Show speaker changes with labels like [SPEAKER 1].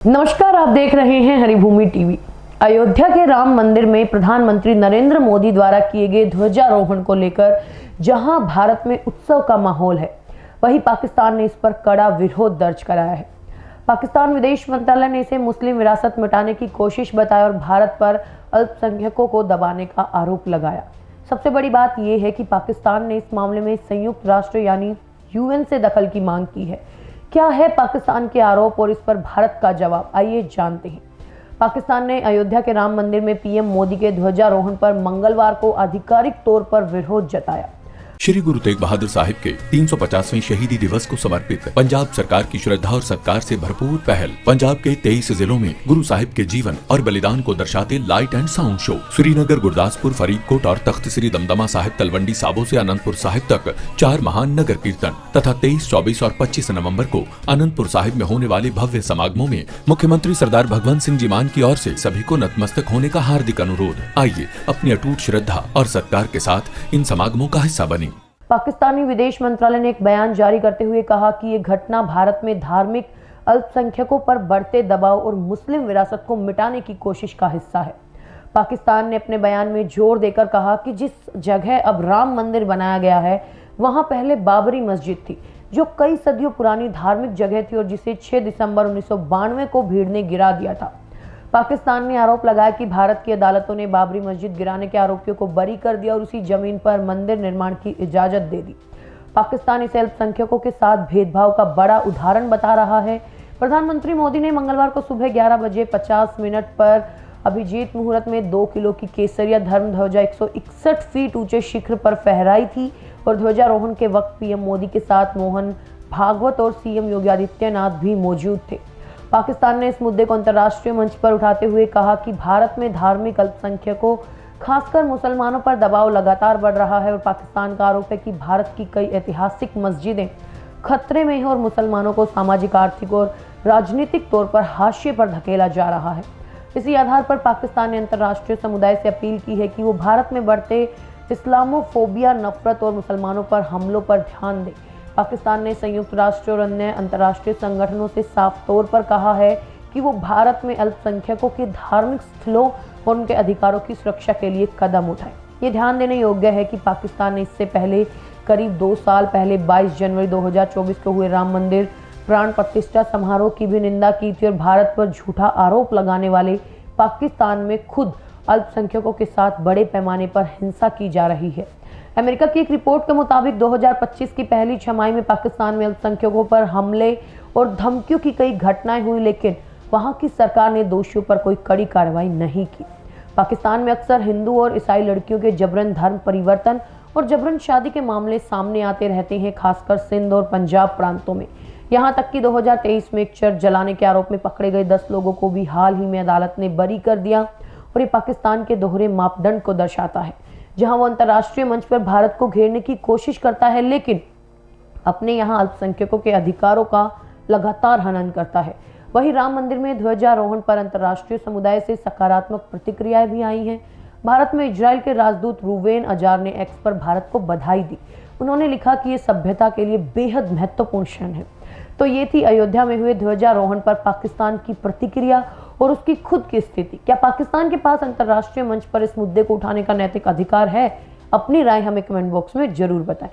[SPEAKER 1] नमस्कार, आप देख रहे हैं हरिभूमि टीवी। अयोध्या के राम मंदिर में प्रधानमंत्री नरेंद्र मोदी द्वारा किए गए ध्वजारोहण को लेकर जहां भारत में उत्सव का माहौल है, वहीं पाकिस्तान ने इस पर कड़ा विरोध दर्ज कराया है। पाकिस्तान विदेश मंत्रालय ने इसे मुस्लिम विरासत मिटाने की कोशिश बताया और भारत पर अल्पसंख्यकों को दबाने का आरोप लगाया। सबसे बड़ी बात यह है कि पाकिस्तान ने इस मामले में संयुक्त राष्ट्र यानी यूएन से दखल की मांग की है। क्या है पाकिस्तान के आरोप और इस पर भारत का जवाब, आइए जानते हैं। पाकिस्तान ने अयोध्या के राम मंदिर में पीएम मोदी के ध्वजारोहण पर मंगलवार को आधिकारिक तौर पर विरोध जताया।
[SPEAKER 2] श्री गुरु तेग बहादुर साहिब के 350वें शहीदी दिवस को समर्पित पंजाब सरकार की श्रद्धा और सत्कार से भरपूर पहल पंजाब के 23 जिलों में गुरु साहिब के जीवन और बलिदान को दर्शाते light and sound show Srinagar, Gurdaspur, Faridkot और तख्त श्री दमदमा साहिब, तलवंडी साबो से अनंतपुर साहिब तक 4 महान नगर कीर्तन तथा 23, 24 और 25 नवम्बर को अनंतपुर साहिब में होने वाले भव्य समागमों में मुख्यमंत्री सरदार भगवंत सिंह जी मान की ओर से सभी को नतमस्तक होने का हार्दिक अनुरोध। आइए अपनी अटूट श्रद्धा और सत्कार के साथ इन समागमों का हिस्सा बने।
[SPEAKER 1] पाकिस्तानी विदेश मंत्रालय ने एक बयान जारी करते हुए कहा कि ये घटना भारत में धार्मिक अल्पसंख्यकों पर बढ़ते दबाव और मुस्लिम विरासत को मिटाने की कोशिश का हिस्सा है। पाकिस्तान ने अपने बयान में जोर देकर कहा कि जिस जगह अब राम मंदिर बनाया गया है, वहां पहले बाबरी मस्जिद थी, जो कई सदियों पुरानी धार्मिक जगह थी और जिसे 6 दिसंबर 1992 को भीड़ ने गिरा दिया था। पाकिस्तान ने आरोप लगाया कि भारत की अदालतों ने बाबरी मस्जिद गिराने के आरोपियों को बरी कर दिया और उसी जमीन पर मंदिर निर्माण की इजाजत दे दी। पाकिस्तान इसे अल्पसंख्यकों के साथ भेदभाव का बड़ा उदाहरण बता रहा है। प्रधानमंत्री मोदी ने मंगलवार को सुबह 11 बजे 50 मिनट पर अभिजीत मुहूर्त में 2 किलो की केसरिया धर्म ध्वजा 161 फीट ऊंचे शिखर पर फहराई थी और ध्वजारोहण के वक्त पीएम मोदी के साथ मोहन भागवत और सीएम योगी आदित्यनाथ भी मौजूद थे। पाकिस्तान ने इस मुद्दे को अंतर्राष्ट्रीय मंच पर उठाते हुए कहा कि भारत में धार्मिक अल्पसंख्यकों, खासकर मुसलमानों पर दबाव लगातार बढ़ रहा है और पाकिस्तान का आरोप है कि भारत की कई ऐतिहासिक मस्जिदें खतरे में हैं और मुसलमानों को सामाजिक, आर्थिक और राजनीतिक तौर पर हाशिए पर धकेला जा रहा है। इसी आधार पर पाकिस्तान ने अंतर्राष्ट्रीय समुदाय से अपील की है कि वो भारत में बढ़ते इस्लामोफोबिया, नफरत और मुसलमानों पर हमलों पर ध्यान दे। पाकिस्तान ने संयुक्त राष्ट्र और अन्य अंतर्राष्ट्रीय संगठनों से साफ तौर पर कहा है कि वो भारत में अल्पसंख्यकों के धार्मिक स्थलों और उनके अधिकारों की सुरक्षा के लिए कदम उठाए। ये ध्यान देने योग्य है कि पाकिस्तान ने इससे पहले करीब 2 साल पहले 22 जनवरी 2024 को हुए राम मंदिर प्राण प्रतिष्ठा समारोह की भी निंदा की थी और भारत पर झूठा आरोप लगाने वाले पाकिस्तान में खुद अल्पसंख्यकों के साथ बड़े पैमाने पर हिंसा की जा रही है। अमेरिका की एक रिपोर्ट के मुताबिक 2025 की पहली छमाही में पाकिस्तान में अल्पसंख्यकों पर हमले और धमकियों की कई घटनाएं हुई, लेकिन वहां की सरकार ने दोषियों पर कोई कड़ी कार्रवाई नहीं की। पाकिस्तान में अक्सर हिंदू और ईसाई लड़कियों के जबरन धर्म परिवर्तन और जबरन शादी के मामले सामने आते रहते हैं, खासकर सिंध और पंजाब प्रांतों में। यहाँ तक कि 2023 में एक चर्च जलाने के आरोप में पकड़े गए 10 लोगों को भी हाल ही में अदालत ने बरी कर दिया और ये पाकिस्तान के दोहरे मापदंड को दर्शाता है, जहां वो अंतर्राष्ट्रीय मंच पर भारत को घेरने की कोशिश करता है, लेकिन अपने यहां अल्पसंख्यकों के अधिकारों का लगातार हनन करता है। वहीं राम मंदिर में ध्वजारोहण पर अंतर्राष्ट्रीय समुदाय से सकारात्मक प्रतिक्रियाएं भी आई हैं। भारत में इजराइल के राजदूत रूवेन अजार ने एक्स पर भारत को बधाई दी। उन्होंने लिखा कि ये सभ्यता के लिए बेहद महत्वपूर्ण क्षण है। तो ये थी अयोध्या में हुए ध्वजारोहण पर पाकिस्तान की प्रतिक्रिया और उसकी खुद की स्थिति। क्या पाकिस्तान के पास अंतर्राष्ट्रीय मंच पर इस मुद्दे को उठाने का नैतिक अधिकार है? अपनी राय हमें कमेंट बॉक्स में जरूर बताएं।